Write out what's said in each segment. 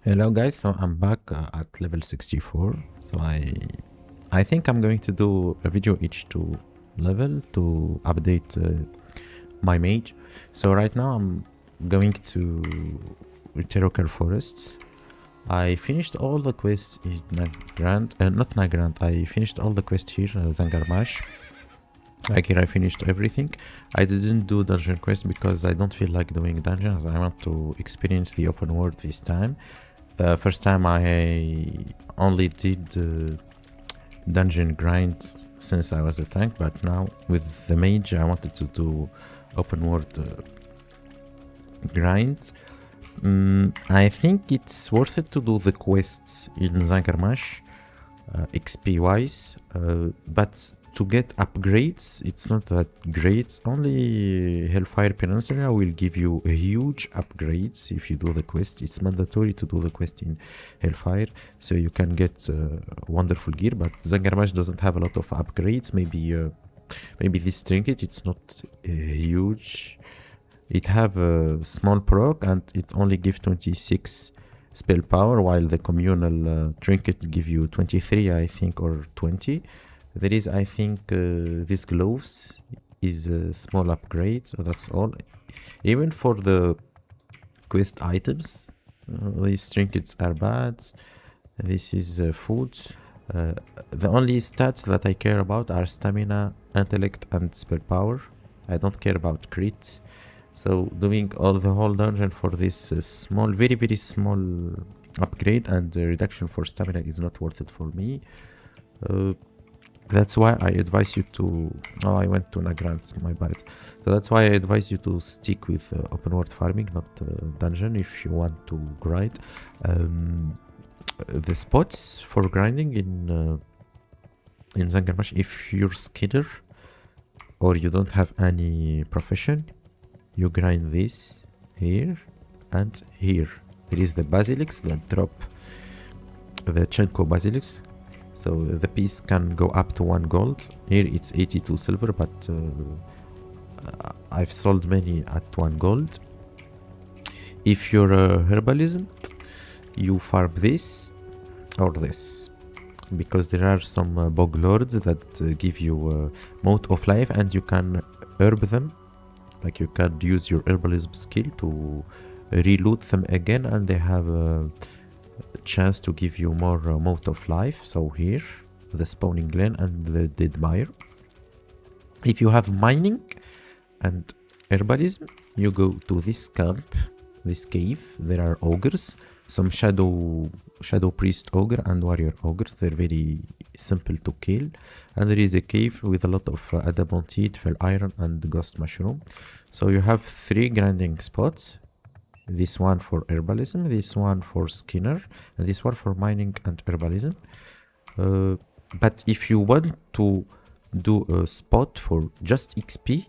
Hello guys, so I'm back at level 64. So I think I'm going to do a video each two level to update my mage. So right now I'm going to terrokar forests. I finished all the quests in Nagrand, not Nagrand, I finished all the quests here, Zangarmash. Like here I finished everything. I didn't do dungeon quest because I don't feel like doing dungeons. I want to experience the open world this time. The first time I only did dungeon grinds since I was a tank, but now with the mage I wanted to do open world grinds. I think it's worth it to do the quests in zangarmash XP wise, but to get upgrades it's not that great. Only Hellfire Peninsula will give you a huge upgrades if you do the quest. It's mandatory to do the quest in Hellfire so you can get wonderful gear, but zangarmash doesn't have a lot of upgrades. Maybe this trinket, it's not huge. It have a small proc and it only gives 26 spell power, while the communal trinket give you 23 I think, or 20. There is, I think, these gloves is a small upgrade, so that's all. Even for the quest items, these trinkets are bad. This is food. The only stats that I care about are stamina, intellect and spell power. I don't care about crit. So doing the whole dungeon for this small, very small upgrade and reduction for stamina is not worth it for me. That's why I advise you to... Oh, I went to Nagrand, my bad. So that's why I advise you to stick with open world farming, not dungeon, if you want to grind. The spots for grinding in zangarmash, if you're skinner or you don't have any profession, you grind this here and here. There is the basilisk that drop the Chenko basilisk. So the piece can go up to 1 gold. Here it's 82 silver, but I've sold many at 1 gold. If you're a herbalism, you farm this or this, because there are some bog lords that give you mode of life and you can herb them. Like you can use your herbalism skill to reloot them again, and they have a chance to give you more mode of life. So here, the spawning glen and the dead mire. If you have mining and herbalism, you go to this camp, this cave. There are ogres, some shadow priest ogre and warrior ogre. They're very simple to kill, and there is a cave with a lot of adamantite, fell iron and ghost mushroom. So you have 3 grinding spots. This one for herbalism, this one for skinner, and this one for mining and herbalism. But if you want to do a spot for just XP,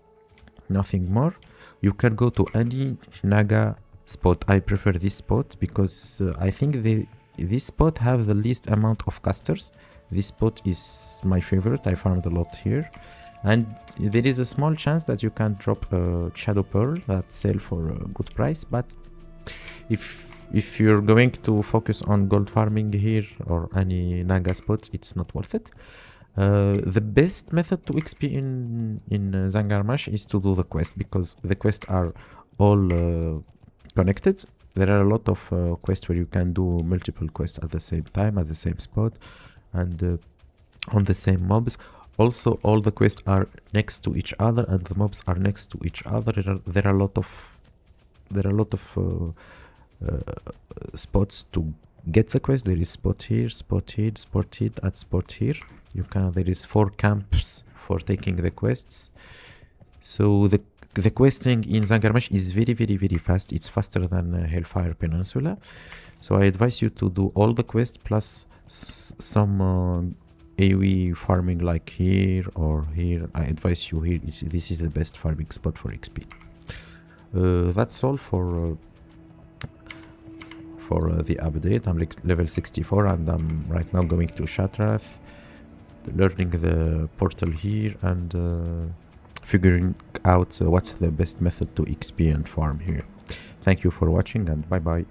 nothing more, you can go to any naga spot. I prefer this spot because I think this spot have the least amount of casters. This spot is my favorite. I farmed a lot here, and there is a small chance that you can drop a shadow pearl that sell for a good price. But if you're going to focus on gold farming here or any naga spot, it's not worth it. The best method to XP in zangarmash is to do the quest, because the quests are all connected. There are a lot of quests where you can do multiple quests at the same time, at the same spot, and on the same mobs. Also, all the quests are next to each other and the mobs are next to each other. There are a lot of spots to get the quest. There is spot here, spot here, spot here, and spot here. There is 4 camps for taking the quests. So the questing in zangarmash is very fast. It's faster than Hellfire Peninsula. So I advise you to do all the quests plus some AoE farming, like here or here. I advise you here. This is the best farming spot for XP. That's all for the update. I'm like level 64 and I'm right now going to Shatrath, learning the portal here and figuring out what's the best method to XP and farm here. Thank you for watching and bye bye.